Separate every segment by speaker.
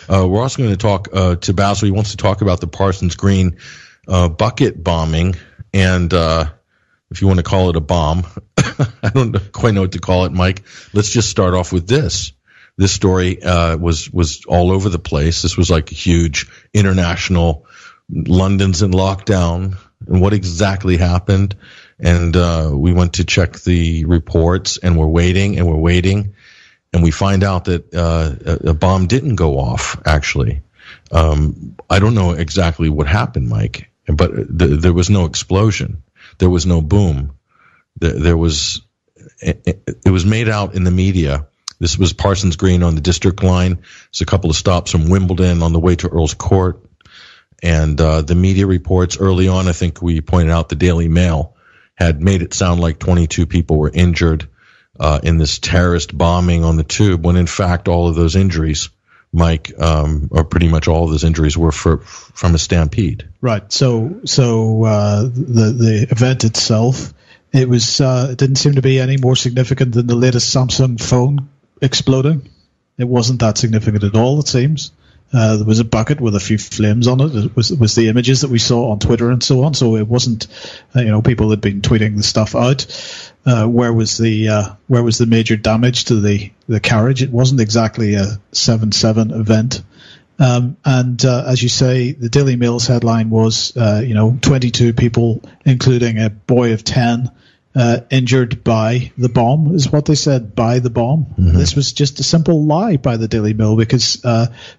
Speaker 1: We're also going to talk to Basil. He wants to talk about the Parsons Green bucket bombing, and if you want to call it a bomb, I don't quite know what to call it, Mike. Let's just start off with this. This story was all over the place. This was like a huge international. London's in lockdown, and what exactly happened? And we went to check the reports, and we're waiting, and we find out that a bomb didn't go off, actually. I don't know exactly what happened, Mike, but there was no explosion. There was no boom. It was made out in the media. This was Parsons Green on the District line. There's a couple of stops from Wimbledon on the way to Earl's Court. And the media reports early on, I think we pointed out the Daily Mail, had made it sound like 22 people were injured in this terrorist bombing on the tube, when in fact all of those injuries, Mike, or pretty much all of those injuries were from a stampede.
Speaker 2: Right. So the event itself, it didn't seem to be any more significant than the latest Samsung phone exploding. It wasn't that significant at all, it seems. There was a bucket with a few flames on it. It was the images that we saw on Twitter and so on. So it wasn't, people had been tweeting the stuff out. Where was the major damage to the carriage? It wasn't exactly a 7/7 event. And as you say, the Daily Mail's headline was, 22 people, including a boy of 10, injured by the bomb, is what they said, by the bomb. Mm-hmm. This was just a simple lie by the Daily Mail, because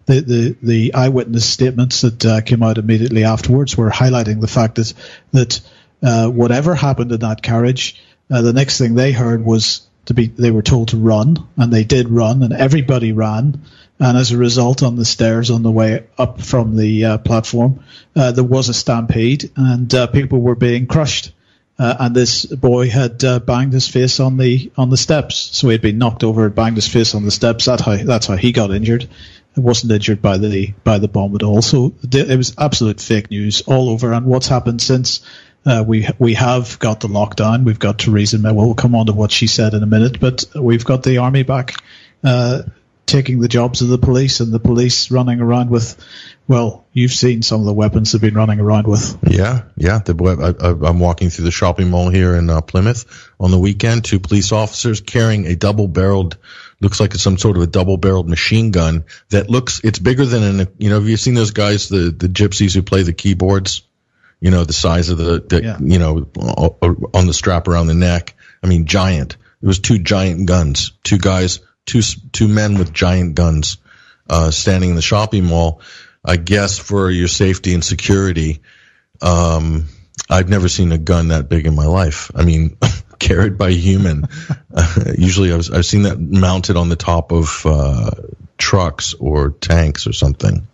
Speaker 2: the eyewitness statements that came out immediately afterwards were highlighting the fact that whatever happened in that carriage, the next thing they heard was they were told to run, and they did run, and everybody ran. And as a result, on the stairs on the way up from the platform, there was a stampede, and people were being crushed. And this boy had banged his face on the steps. So he had been knocked over and banged his face on the steps. That's how he got injured. He wasn't injured by the bomb at all. So it was absolute fake news all over. And what's happened since? We have got the lockdown. We've got Theresa May. We'll come on to what she said in a minute. But we've got the army back taking the jobs of the police, and the police running around with, well, you've seen some of the weapons they've been running around with.
Speaker 1: Yeah. I'm walking through the shopping mall here in Plymouth on the weekend. 2 police officers carrying a double-barreled, looks like it's some sort of a double-barreled machine gun that it's bigger than have you seen those guys, the gypsies who play the keyboards? The size of on the strap around the neck. I mean, giant. It was 2 giant guns, 2 guys, two men with giant guns, standing in the shopping mall. I guess for your safety and security. I've never seen a gun that big in my life. I mean, carried by a human. Usually I've seen that mounted on the top of trucks or tanks or something,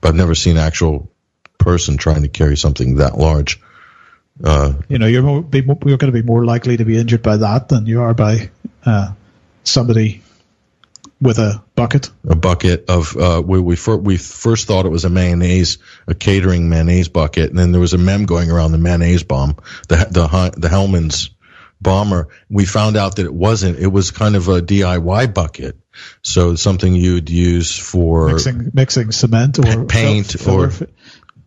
Speaker 1: but I've never seen an actual person trying to carry something that large.
Speaker 2: You're going to be more likely to be injured by that than you are by somebody with a bucket.
Speaker 1: A bucket of we first thought it was a catering mayonnaise bucket, and then there was a meme going around, the mayonnaise bomb, the Hellman's bomber. We found out that it wasn't. It was kind of a DIY bucket, so something you'd use for
Speaker 2: mixing cement or
Speaker 1: paint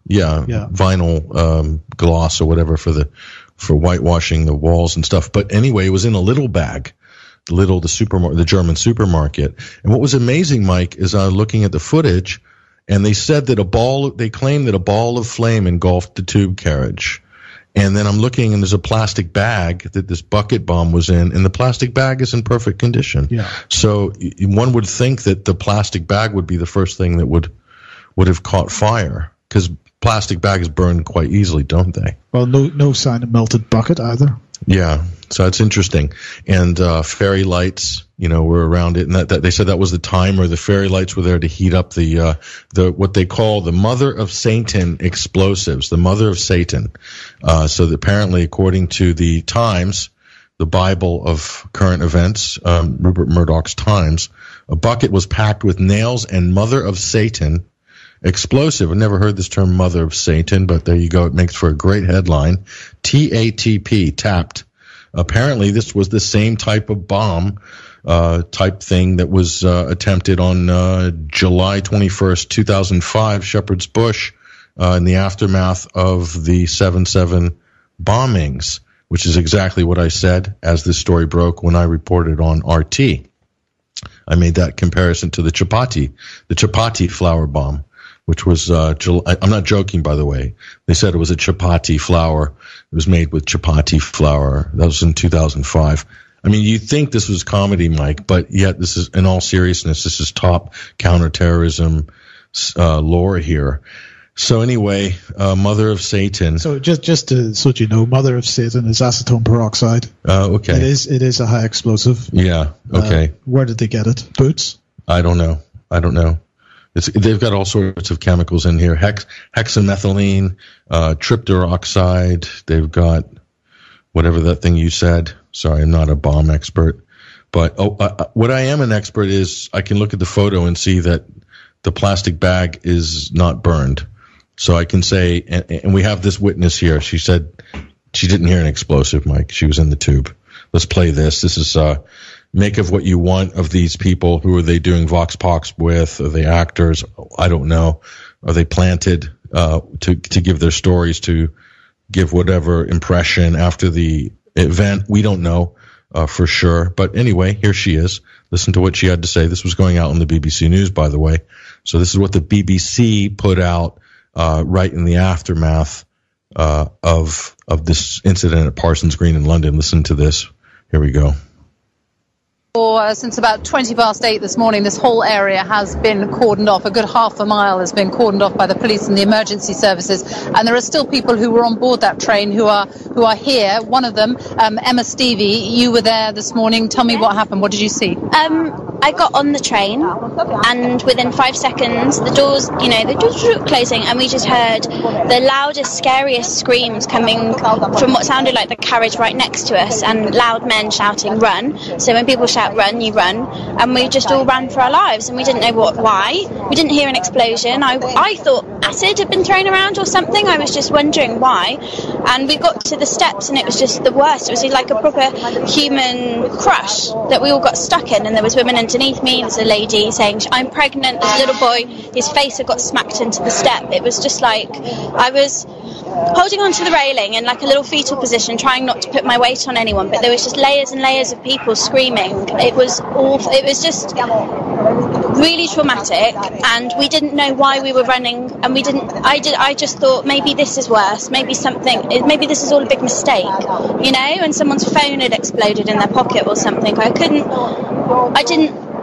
Speaker 1: vinyl gloss or whatever for whitewashing the walls and stuff. But anyway, it was in a little bag. The German supermarket. And what was amazing, Mike, is looking at the footage, and they said that they claimed that a ball of flame engulfed the tube carriage. And then I'm looking, and there's a plastic bag that this bucket bomb was in, and the plastic bag is in perfect condition. Yeah. So one would think that the plastic bag would be the first thing that would have caught fire, because plastic bags burn quite easily, don't they?
Speaker 2: Well, no sign of melted bucket either.
Speaker 1: Yeah, so it's interesting. And fairy lights, were around it, and that they said that was the timer. The fairy lights were there to heat up the what they call the Mother of Satan explosives, the Mother of Satan. So that apparently, according to the Times, the Bible of current events, Rupert Murdoch's Times, a bucket was packed with nails and Mother of Satan explosive. I've never heard this term, Mother of Satan, but there you go. It makes for a great headline. TATP, tapped. Apparently, this was the same type of bomb type thing that was attempted on July 21st, 2005, Shepherd's Bush, in the aftermath of the 7/7 bombings, which is exactly what I said as this story broke when I reported on RT. I made that comparison to the chapati flour bomb, which was July. I'm not joking, by the way. They said it was a chapati flour. It was made with chapati flour. That was in 2005. I mean, you'd think this was comedy, Mike, but yet this is, in all seriousness, this is top counterterrorism lore here. So anyway, Mother of Satan.
Speaker 2: So just so you know, Mother of Satan is acetone peroxide.
Speaker 1: Okay.
Speaker 2: It is a high explosive.
Speaker 1: Yeah. Okay.
Speaker 2: Where did they get it? Boots?
Speaker 1: I don't know. They've got all sorts of chemicals in here. Hexamethylene, tripteroxide. They've got whatever that thing you said. Sorry, I'm not a bomb expert. But what I am an expert is I can look at the photo and see that the plastic bag is not burned. So I can say, and we have this witness here. She said she didn't hear an explosive, Mike. She was in the tube. Let's play this. This is make of what you want of these people. Who are they doing Vox Pops with? Are they actors? I don't know. Are they planted to give their stories, to give whatever impression after the event? We don't know for sure. But anyway, here she is. Listen to what she had to say. This was going out on the BBC News, by the way. So this is what the BBC put out right in the aftermath of this incident at Parsons Green in London. Listen to this. Here we go.
Speaker 3: Since about 8:20 this morning, this whole area has been cordoned off. A good half a mile has been cordoned off by the police and the emergency services. And there are still people who were on board that train who are here. One of them, Emma Stevie, you were there this morning. Tell me what happened. What did you see?
Speaker 4: I got on the train, and within 5 seconds, the doors were closing, and we just heard the loudest, scariest screams coming from what sounded like the carriage right next to us, and loud men shouting, "Run!" So when people shout "Run!" you run, and we just all ran for our lives, and we didn't know why. We didn't hear an explosion. I thought acid had been thrown around or something. I was just wondering why, and we got to the steps, and it was just the worst. It was like a proper human crush that we all got stuck in, and there was women underneath me. There's a lady saying, "I'm pregnant." There's a little boy, his face had got smacked into the step. It was just like I was holding onto the railing in like a little fetal position, trying not to put my weight on anyone, but there was just layers and layers of people screaming. It was awful. It was just really traumatic, and we didn't know why we were running, and I just thought maybe this is worse, maybe this is all a big mistake, and someone's phone had exploded in their pocket or something.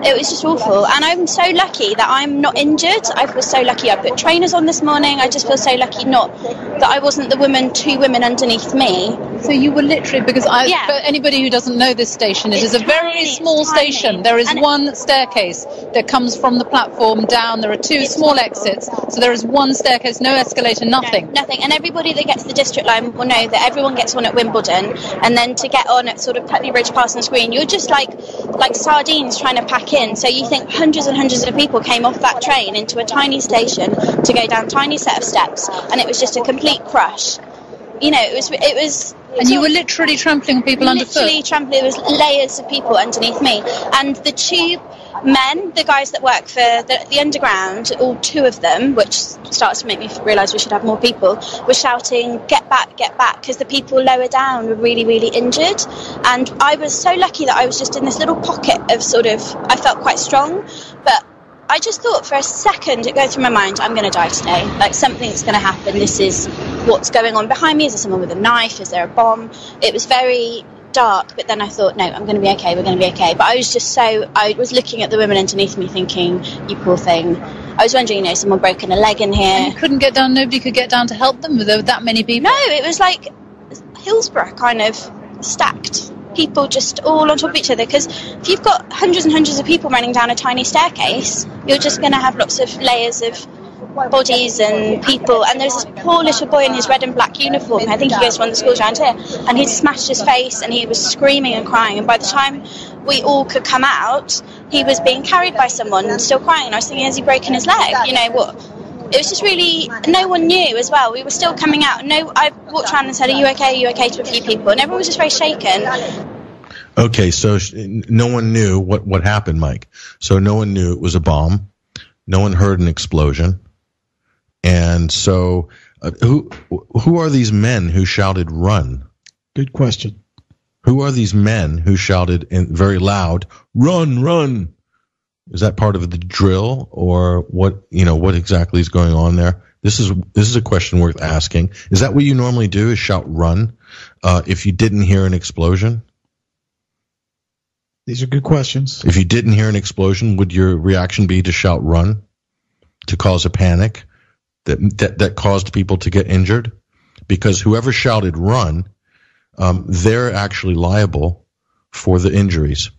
Speaker 4: It was just awful, and I'm so lucky that I'm not injured. I feel so lucky. I put trainers on this morning. I just feel so lucky that I wasn't two women underneath me.
Speaker 3: So you were literally, for anybody who doesn't know this station, it is a very small station. There is one staircase that comes from the platform down. There are two small exits. So there is one staircase, no escalator, nothing.
Speaker 4: No, nothing. And everybody that gets the district line will know that everyone gets on at Wimbledon, and then to get on at sort of Putney Bridge, Parsons Green, you're just like sardines trying to pack in. So you think hundreds and hundreds of people came off that train into a tiny station to go down a tiny set of steps, and it was just a complete crush. It was.
Speaker 3: And you were literally trampling on people underfoot.
Speaker 4: Literally trampling. There was layers of people underneath me, and the tube men, the guys that work for the underground, all two of them, which starts to make me realise we should have more people, were shouting, "Get back, get back," because the people lower down were really, really injured. And I was so lucky that I was just in this little pocket of I felt quite strong, but I just thought for a second, it goes through my mind, I'm going to die today. Like, something's going to happen. This is what's going on behind me. Is there someone with a knife? Is there a bomb? It was very dark, but then I thought, no, I'm going to be okay. We're going to be okay. But I was looking at the women underneath me thinking, you poor thing. I was wondering, someone broken a leg in here.
Speaker 3: And you couldn't get down, nobody could get down to help them? There were that many people?
Speaker 4: No, it was like Hillsborough kind of stacked. People just all on top of each other, because if you've got hundreds and hundreds of people running down a tiny staircase, you're just going to have lots of layers of bodies and people. And there's this poor little boy in his red and black uniform. I think he goes to one of the schools around here, and he'd smashed his face and he was screaming and crying, and by the time we all could come out, he was being carried by someone and still crying, and I was thinking, has he broken his leg? It was just really, no one knew as well. We were still coming out. I walked around and said, are you okay to a few people, and everyone was just very shaken.
Speaker 1: Okay, so no one knew what happened, Mike. So no one knew it was a bomb. No one heard an explosion. And so who are these men who shouted "run"?
Speaker 2: Good question.
Speaker 1: Who are these men who shouted very loud, "Run, run"? Is that part of the drill, or what exactly is going on there? This is a question worth asking. Is that what you normally do, is shout "run" if you didn't hear an explosion?
Speaker 2: These are good questions.
Speaker 1: If you didn't hear an explosion, would your reaction be to shout "run" to cause a panic that caused people to get injured? Because whoever shouted "run," they're actually liable for the injuries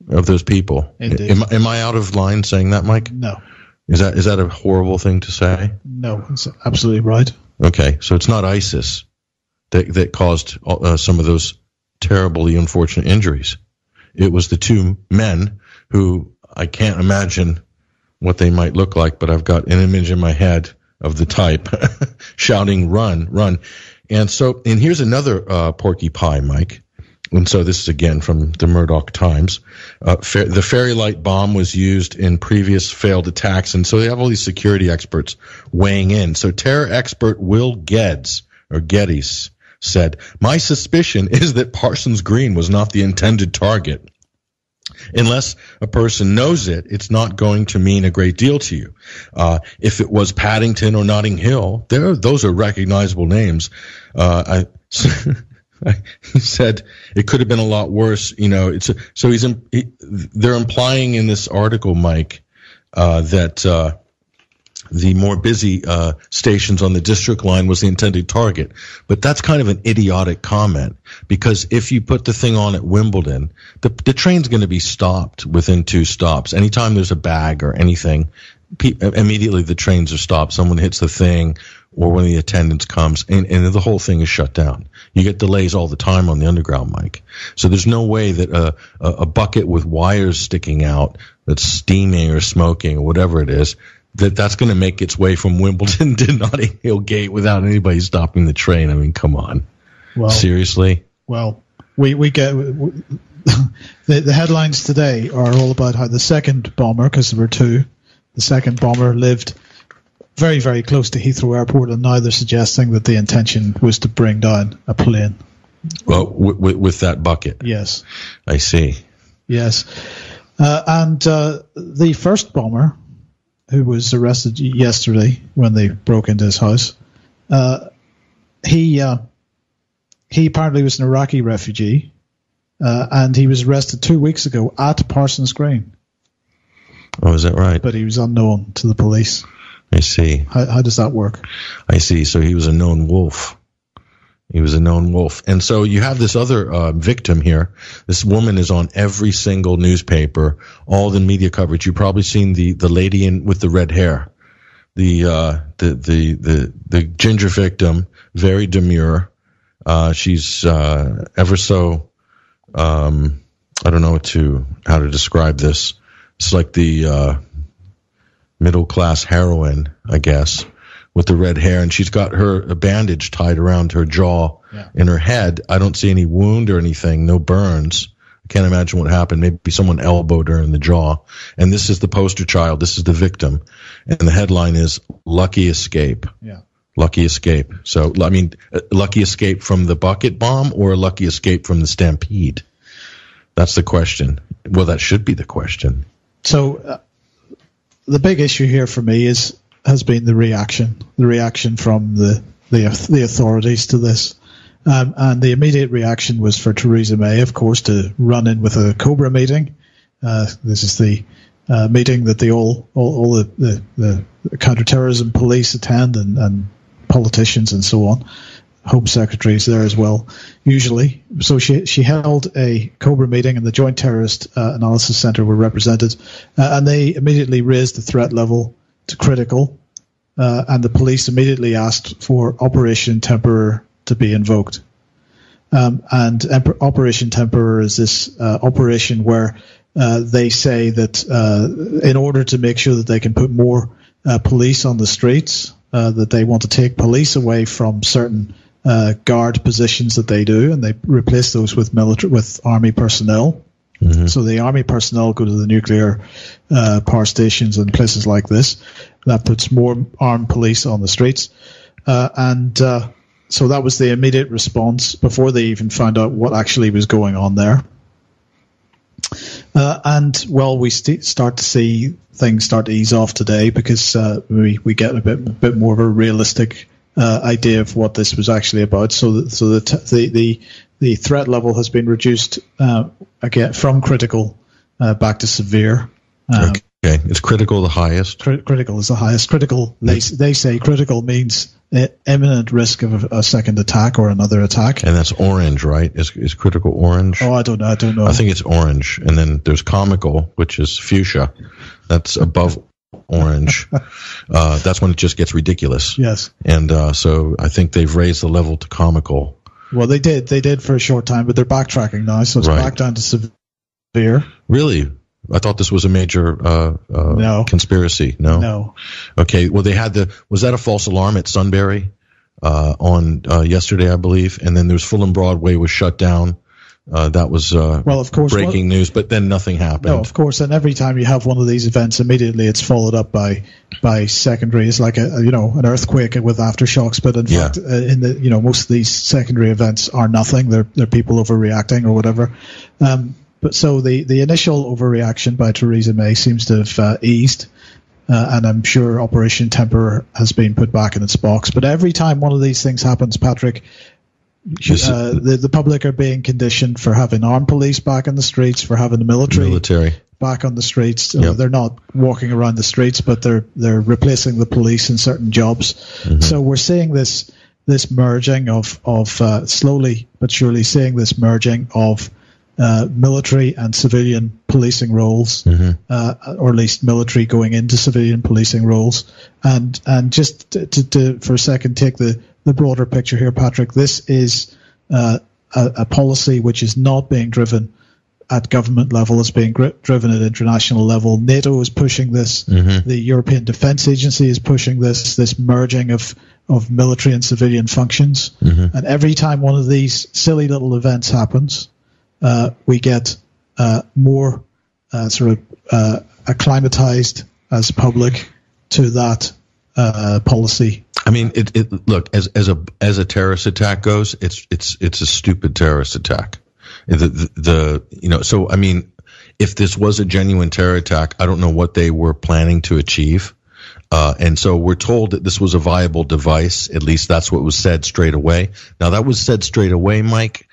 Speaker 1: of those people. Am I out of line saying that, Mike?
Speaker 2: No.
Speaker 1: Is that a horrible thing to say?
Speaker 2: No, it's absolutely right.
Speaker 1: Okay, so it's not ISIS that caused some of those terribly unfortunate injuries. It was the two men who, I can't imagine what they might look like, but I've got an image in my head of the type shouting "run, run." And here's another Porky Pie, Mike. And so this is again from the Murdoch Times. The fairy light bomb was used in previous failed attacks, and so they have all these security experts weighing in. So terror expert Will Geddes said, "My suspicion is that Parsons Green was not the intended target. Unless a person knows it, it's not going to mean a great deal to you. If it was Paddington or Notting Hill, those are recognizable names." He said it could have been a lot worse. They're implying in this article, Mike, that the more busy stations on the district line was the intended target. But that's kind of an idiotic comment, because if you put the thing on at Wimbledon, the train's going to be stopped within 2 stops. Anytime there's a bag or anything, immediately the trains are stopped. Someone hits the thing, or one of the attendants comes, and the whole thing is shut down. You get delays all the time on the underground, Mike. So there's no way that a bucket with wires sticking out that's steaming or smoking or whatever it is, that's going to make its way from Wimbledon to Notting Hill Gate without anybody stopping the train. I mean, come on. Well, seriously?
Speaker 2: Well, we get the headlines today are all about how the second bomber, because there were 2, the second bomber lived very, very close to Heathrow Airport, and now they're suggesting that the intention was to bring down a plane.
Speaker 1: Well, with that bucket.
Speaker 2: Yes.
Speaker 1: I see.
Speaker 2: Yes. And the first bomber, who was arrested yesterday when they broke into his house, he apparently was an Iraqi refugee, and he was arrested 2 weeks ago at Parsons Green.
Speaker 1: Oh, is that right?
Speaker 2: But he was unknown to the police.
Speaker 1: I see.
Speaker 2: How does that work?
Speaker 1: I see. So he was a known wolf. And so you have this other victim here. This woman is on every single newspaper, all the media coverage. You've probably seen the lady with the red hair, the ginger victim, very demure. She's ever so I don't know how to describe this. It's like the middle class heroine, I guess, with the red hair, and she's got a bandage tied around her jaw and her head. I don't see any wound or anything, no burns. I can't imagine what happened. Maybe someone elbowed her in the jaw. And this is the poster child. This is the victim. And the headline is "Lucky Escape."
Speaker 2: Yeah.
Speaker 1: Lucky escape. So, I mean, lucky escape from the bucket bomb or a lucky escape from the stampede? That's the question. Well, that should be the question. So,
Speaker 2: the big issue here for me has been the reaction from the authorities to this. And the immediate reaction was for Theresa May, of course, to run in with a Cobra meeting. This is the meeting that all the counterterrorism police attend, and politicians and so on. Home Secretary's there as well, usually. So she held a Cobra meeting, and the Joint Terrorist Analysis Centre were represented, and they immediately raised the threat level to critical, and the police immediately asked for Operation Temperer to be invoked. And Operation Temperer is this operation where they say that in order to make sure that they can put more police on the streets, that they want to take police away from certain guard positions that they do, and they replace those with army personnel. Mm-hmm. So the army personnel go to the nuclear power stations and places like this. That puts more armed police on the streets. So that was the immediate response before they even found out what actually was going on there. We start to see things start to ease off today because we get a bit more of a realistic idea of what this was actually about. So the threat level has been reduced again from critical back to severe.
Speaker 1: Okay, is critical the highest?
Speaker 2: Critical is the highest. Critical, they say critical means imminent risk of a second attack or another attack.
Speaker 1: And that's orange, right? Is critical orange?
Speaker 2: Oh, I don't know.
Speaker 1: I think it's orange. And then there's comical, which is fuchsia. That's above orange. That's when it just gets ridiculous.
Speaker 2: Yes.
Speaker 1: And so I think they've raised the level to comical.
Speaker 2: Well, they did for a short time, but they're backtracking now, so it's back down to severe.
Speaker 1: Really? I thought this was a major conspiracy. No. Okay. Well, was that a false alarm at Sunbury on yesterday, I believe, and then there's Fulham Broadway was shut down. That was of course, breaking news, but then nothing happened.
Speaker 2: No, of course, and every time you have one of these events, immediately it's followed up by secondary. It's like an earthquake with aftershocks, but in fact, most of these secondary events are nothing. They're people overreacting or whatever. But so the initial overreaction by Theresa May seems to have eased, and I'm sure Operation Temper has been put back in its box. But every time one of these things happens, Patrick, the public are being conditioned for having armed police back in the streets, for having the military back on the streets. Yep. They're not walking around the streets, but they're replacing the police in certain jobs. Mm-hmm. So we're seeing this merging of slowly but surely seeing this merging of military and civilian policing roles, mm-hmm. Or at least military going into civilian policing roles. And just to for a second take the broader picture here, Patrick, this is a policy which is not being driven at government level. It's being driven at international level. NATO is pushing this. Mm-hmm. The European Defence Agency is pushing this merging of military and civilian functions. Mm-hmm. And every time one of these silly little events happens, we get more acclimatized as public to that policy.
Speaker 1: I mean, look, as a terrorist attack goes, it's a stupid terrorist attack. So I mean, if this was a genuine terror attack, I don't know what they were planning to achieve. And so we're told that this was a viable device. At least that's what was said straight away. Now that was said straight away, Mike.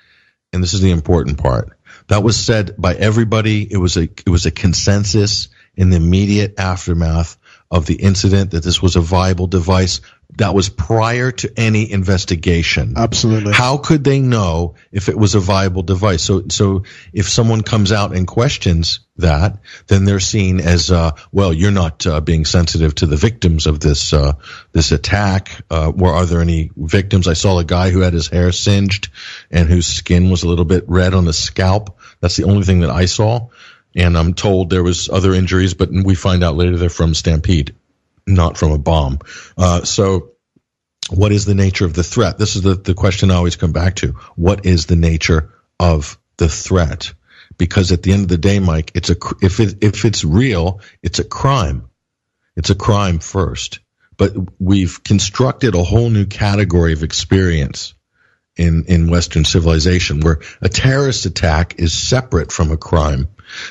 Speaker 1: And this is the important part. That was said by everybody. It was a consensus in the immediate aftermath of the incident that this was a viable device. That was prior to any investigation.
Speaker 2: Absolutely.
Speaker 1: How could they know if it was a viable device? So if someone comes out and questions that, then they're seen as, you're not being sensitive to the victims of this attack. Are there any victims? I saw a guy who had his hair singed and whose skin was a little bit red on his scalp. That's the only thing that I saw. And I'm told there was other injuries, but we find out later they're from stampede, not from a bomb. So what is the nature of the threat? This is the question I always come back to. What is the nature of the threat? Because at the end of the day, Mike, if it's real, it's a crime. It's a crime first. But we've constructed a whole new category of experience in Western civilization where a terrorist attack is separate from a crime.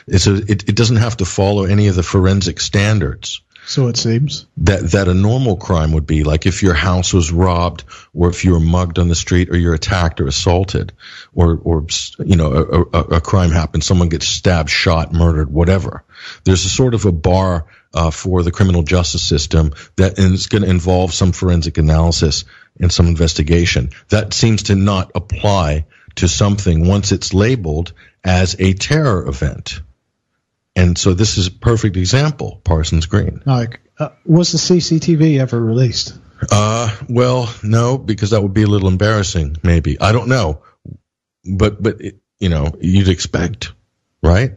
Speaker 1: It doesn't have to follow any of the forensic standards.
Speaker 2: So it seems
Speaker 1: that a normal crime would be like if your house was robbed, or if you were mugged on the street, or you're attacked or assaulted, or a crime happens, someone gets stabbed, shot, murdered, whatever. There's a sort of a bar for the criminal justice system that is going to involve some forensic analysis and some investigation. That seems to not apply to something once it's labeled as a terror event. And so this is a perfect example, Parsons Green.
Speaker 2: Was the CCTV ever released?
Speaker 1: Well, no, because that would be a little embarrassing, maybe. I don't know. But you'd expect, right?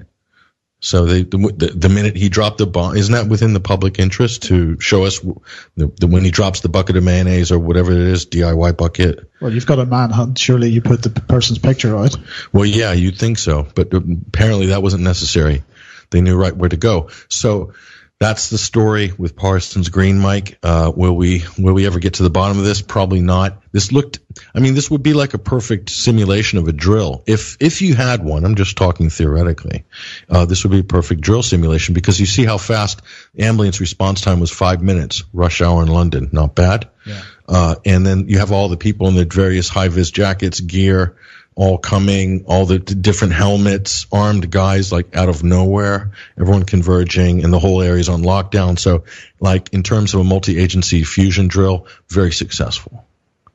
Speaker 1: So the minute he dropped the bomb, isn't that within the public interest to show us when he drops the bucket of mayonnaise or whatever it is, DIY bucket?
Speaker 2: Well, you've got a manhunt. Surely you put the person's picture out.
Speaker 1: Well, yeah, you'd think so, but apparently that wasn't necessary. They knew right where to go. So that's the story with Parsons Green, Mike. Will we ever get to the bottom of this? Probably not. This would be like a perfect simulation of a drill. If you had one, I'm just talking theoretically, this would be a perfect drill simulation because you see how fast ambulance response time was 5 minutes, rush hour in London. Not bad. Yeah. And then you have all the people in the various high-vis jackets, gear, all coming, all the different helmets, armed guys like out of nowhere, everyone converging, and the whole area's on lockdown. So, like in terms of a multi-agency fusion drill, very successful.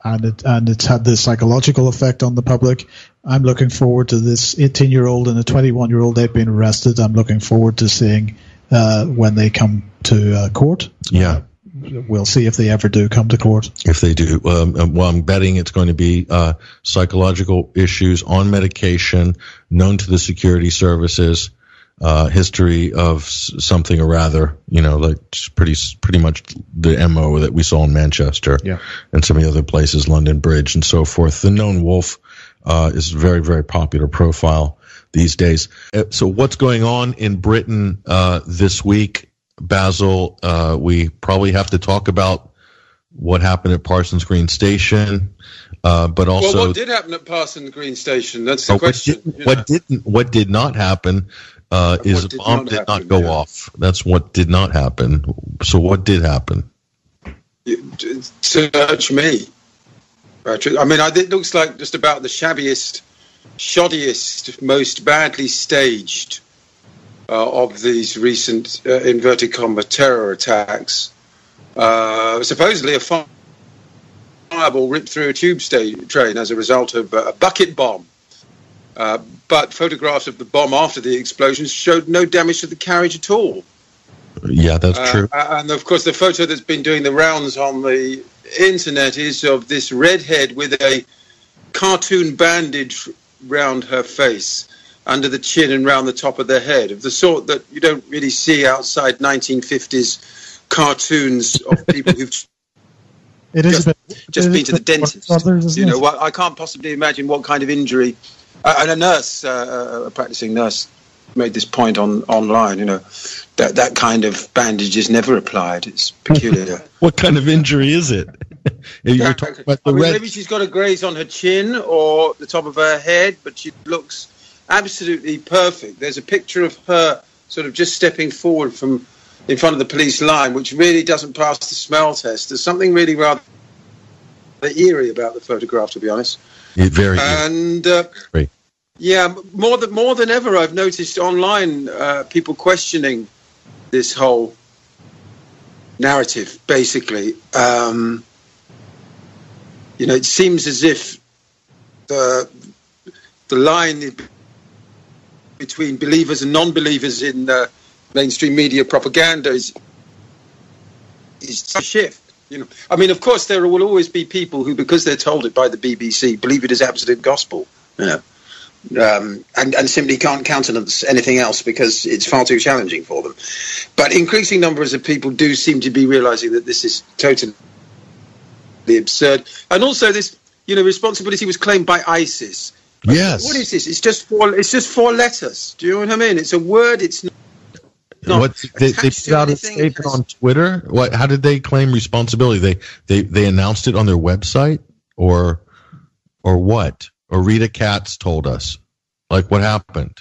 Speaker 2: And it's had this psychological effect on the public. I'm looking forward to this 18-year-old and a 21-year-old. They've been arrested. I'm looking forward to seeing when they come to court.
Speaker 1: Yeah.
Speaker 2: We'll see if they ever do come to court.
Speaker 1: If they do. Well, I'm betting it's going to be psychological issues on medication, known to the security services, history of something or rather, like pretty much the MO that we saw in Manchester and some of the other places, London Bridge and so forth. The known wolf is a very, very popular profile these days. So what's going on in Britain this week? Basil, we probably have to talk about what happened at Parsons Green Station, but also
Speaker 5: what did happen at Parsons Green Station? That's the question.
Speaker 1: What did not happen is a bomb did not go off. That's what did not happen. So what did happen?
Speaker 5: Search me, Patrick. I mean, it looks like just about the shabbiest, shoddiest, most badly staged of these recent inverted comma terror attacks. Supposedly a fireball ripped through a tube train as a result of a bucket bomb. But photographs of the bomb after the explosions showed no damage to the carriage at all.
Speaker 1: Yeah, that's true.
Speaker 5: And of course, the photo that's been doing the rounds on the internet is of this redhead with a cartoon bandage round her face, under the chin and round the top of the head, of the sort that you don't really see outside 1950s cartoons of people who've just been to the dentist. I can't possibly imagine what kind of injury. And a nurse, a practicing nurse, made this point online. That kind of bandage is never applied. It's peculiar.
Speaker 1: What kind of injury is it? You're talking about
Speaker 5: maybe she's got a graze on her chin or the top of her head, but she looks absolutely perfect. There's a picture of her sort of just stepping forward from in front of the police line, which really doesn't pass the smell test. There's something really rather eerie about the photograph, to be honest.
Speaker 1: Very
Speaker 5: and yeah, more than ever, I've noticed online people questioning this whole narrative. Basically, it seems as if the line between believers and non-believers in mainstream media propaganda is a shift. I mean, of course, there will always be people who, because they're told it by the BBC, believe it is absolute gospel. And simply can't countenance anything else because it's far too challenging for them. But increasing numbers of people do seem to be realising that this is totally absurd. And also, this responsibility was claimed by ISIS.
Speaker 1: Yes.
Speaker 5: What is this? It's just four letters. Do you know what I mean? It's a word. It's not.
Speaker 1: They put out a statement on Twitter. How did they claim responsibility? They announced it on their website, or what? Or Rita Katz told us. What happened?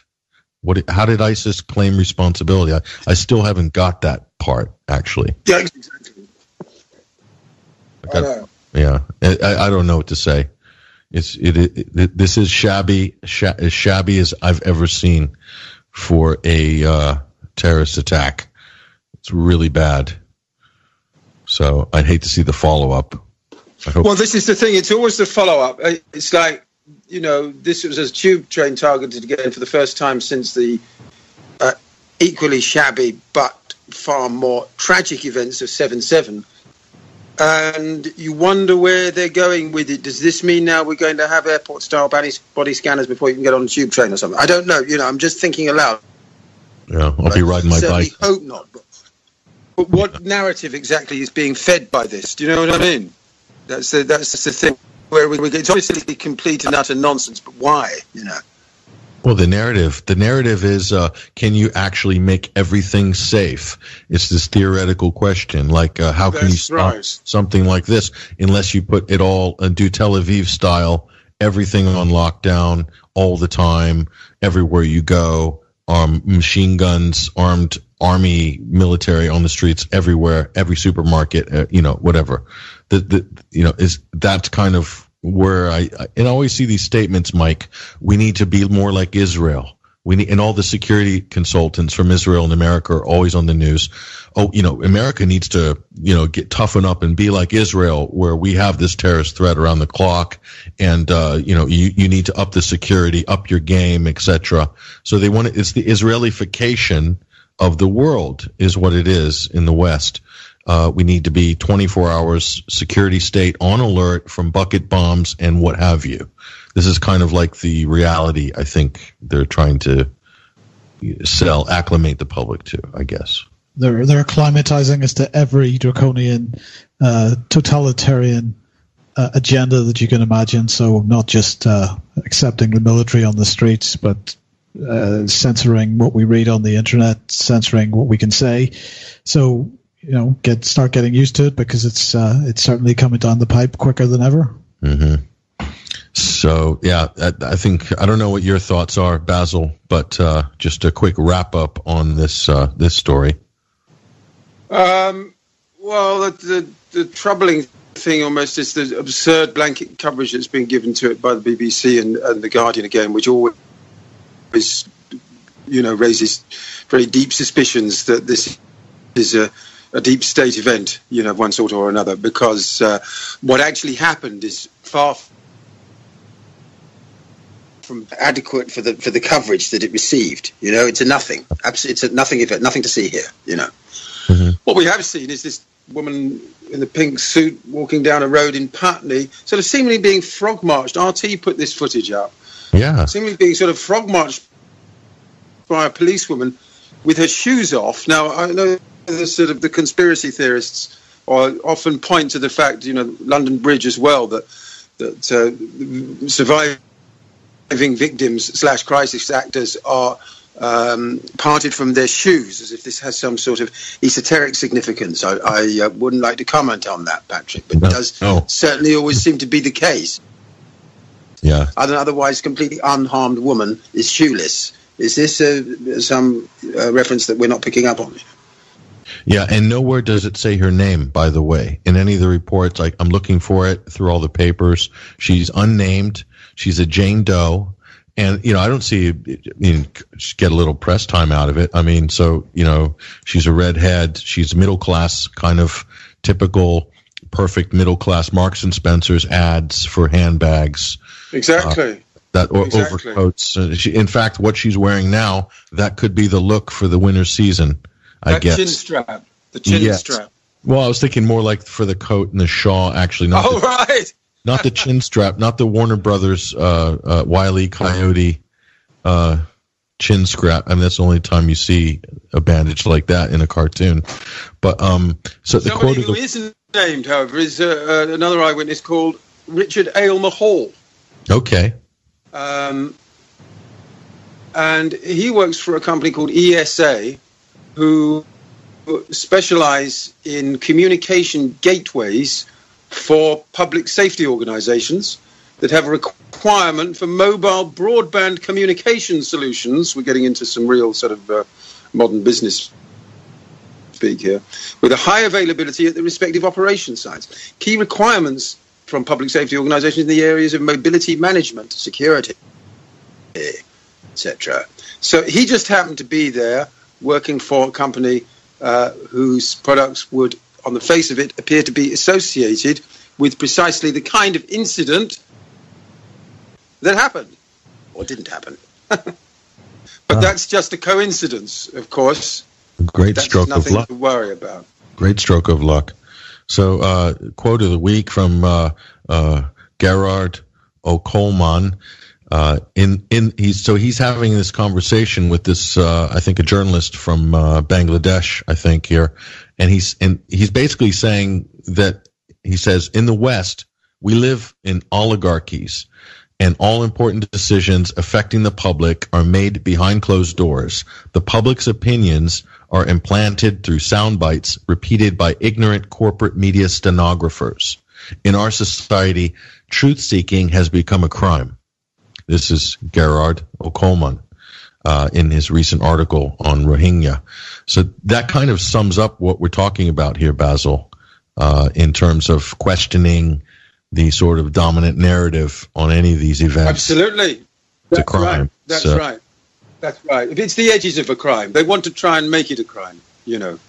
Speaker 1: How did ISIS claim responsibility? I still haven't got that part, actually.
Speaker 5: Yeah, exactly. I know.
Speaker 1: Yeah, I don't know what to say. This is as shabby as I've ever seen for a terrorist attack. It's really bad. So I'd hate to see the follow-up.
Speaker 5: Well, this is the thing. It's always the follow-up. It's like, this was a tube train targeted again for the first time since the equally shabby but far more tragic events of 7/7. And you wonder where they're going with it. Does this mean now we're going to have airport-style body scanners before you can get on a tube train or something? I don't know. I'm just thinking aloud.
Speaker 1: Yeah, I'll be riding my bike.
Speaker 5: I hope not. But what narrative exactly is being fed by this? Do you know what I mean? That's the thing. Where it's obviously complete and utter nonsense, but why?
Speaker 1: Well, the narrative is, can you actually make everything safe? It's this theoretical question, like how can you stop something like this unless you put it all and do Tel Aviv style, everything on lockdown all the time, everywhere you go, machine guns, armed army, military on the streets everywhere, every supermarket, whatever. That's kind of where I always see these statements, Mike. We need to be more like Israel. And all the security consultants from Israel and America are always on the news. Oh, America needs to, toughen up and be like Israel, where we have this terrorist threat around the clock, and you need to up the security, up your game, etc. So it's the Israelification of the world is what it is in the West. We need to be 24 hours security state on alert from bucket bombs and what have you. This is kind of like the reality I think they're trying to acclimate the public to, I guess.
Speaker 2: They're acclimatizing us to every draconian, totalitarian agenda that you can imagine. So not just accepting the military on the streets, but censoring what we read on the internet, censoring what we can say. So start getting used to it, because it's certainly coming down the pipe quicker than ever.
Speaker 1: Mm-hmm. So yeah, I think, I don't know what your thoughts are, Basil, but just a quick wrap up on this story.
Speaker 5: Well, the troubling thing almost is the absurd blanket coverage that's been given to it by the BBC and the Guardian again, which always raises very deep suspicions that this is a deep state event, of one sort or another, because what actually happened is far from adequate for the coverage that it received. It's a nothing. It's a nothing event, nothing to see here.
Speaker 1: Mm-hmm.
Speaker 5: What we have seen is this woman in the pink suit walking down a road in Putney, sort of seemingly being frog marched. RT put this footage up.
Speaker 1: Yeah,
Speaker 5: seemingly being sort of frog marched by a policewoman with her shoes off. Now I know the conspiracy theorists often point to the fact, London Bridge as well, that surviving victims / crisis actors are parted from their shoes, as if this has some sort of esoteric significance. I wouldn't like to comment on that, Patrick, but it does certainly always seem to be the case.
Speaker 1: Yeah,
Speaker 5: an otherwise completely unharmed woman is shoeless. Is this some reference that we're not picking up on?
Speaker 1: Yeah, and nowhere does it say her name, by the way. In any of the reports, I'm looking for it through all the papers. She's unnamed. She's a Jane Doe. And, I don't see, get a little press time out of it. She's a redhead. She's middle class, kind of typical, perfect middle class Marks and Spencer's ads for handbags.
Speaker 5: Exactly.
Speaker 1: Overcoats. In fact, what she's wearing now, that could be the look for the winter season, I guess.
Speaker 5: Chin strap. The chin strap.
Speaker 1: Well, I was thinking more like for the coat and the shawl, actually.
Speaker 5: Right.
Speaker 1: Not the chin strap, not the Warner Brothers Wile E. Coyote chin strap. That's the only time you see a bandage like that in a cartoon. But so the
Speaker 5: somebody who isn't named, however, is another eyewitness called Richard Aylmer Hall.
Speaker 1: Okay.
Speaker 5: And he works for a company called ESA, who specialize in communication gateways for public safety organizations that have a requirement for mobile broadband communication solutions. We're getting into some real sort of modern business speak here, with a high availability at the respective operation sites. Key requirements from public safety organizations in the areas of mobility management, security, etc. So he just happened to be there working for a company whose products would, on the face of it, appear to be associated with precisely the kind of incident that happened, or didn't happen. But that's just a coincidence, of course.
Speaker 1: Great stroke of luck.
Speaker 5: Nothing to worry about.
Speaker 1: Great stroke of luck. So, quote of the week from Gerard O'Coleman. He's having this conversation with this I think a journalist from Bangladesh, I think, here, and he's basically saying that, he says, in the West we live in oligarchies, and all important decisions affecting the public are made behind closed doors. The public's opinions are implanted through sound bites repeated by ignorant corporate media stenographers. In our society, truth-seeking has become a crime. This is Gerard O'Coleman in his recent article on Rohingya. So that kind of sums up what we're talking about here, Basil, in terms of questioning the sort of dominant narrative on any of these events.
Speaker 5: Absolutely.
Speaker 1: It's a crime.
Speaker 5: That's right. That's right. If it's the edges of a crime, they want to try and make it a crime, you know.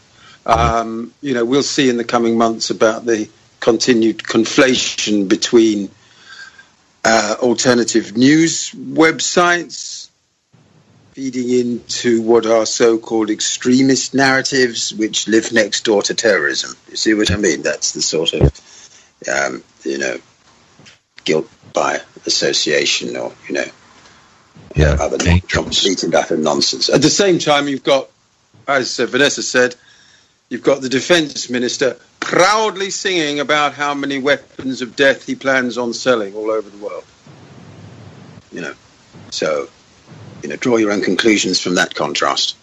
Speaker 5: We'll see in the coming months about the continued conflation between alternative news websites feeding into what are so-called extremist narratives, which live next door to terrorism. You see what I mean? That's the sort of, guilt by association, or, other complete and utter nonsense. At the same time, you've got, as Vanessa said, you've got the defense minister proudly singing about how many weapons of death he plans on selling all over the world. So, draw your own conclusions from that contrast.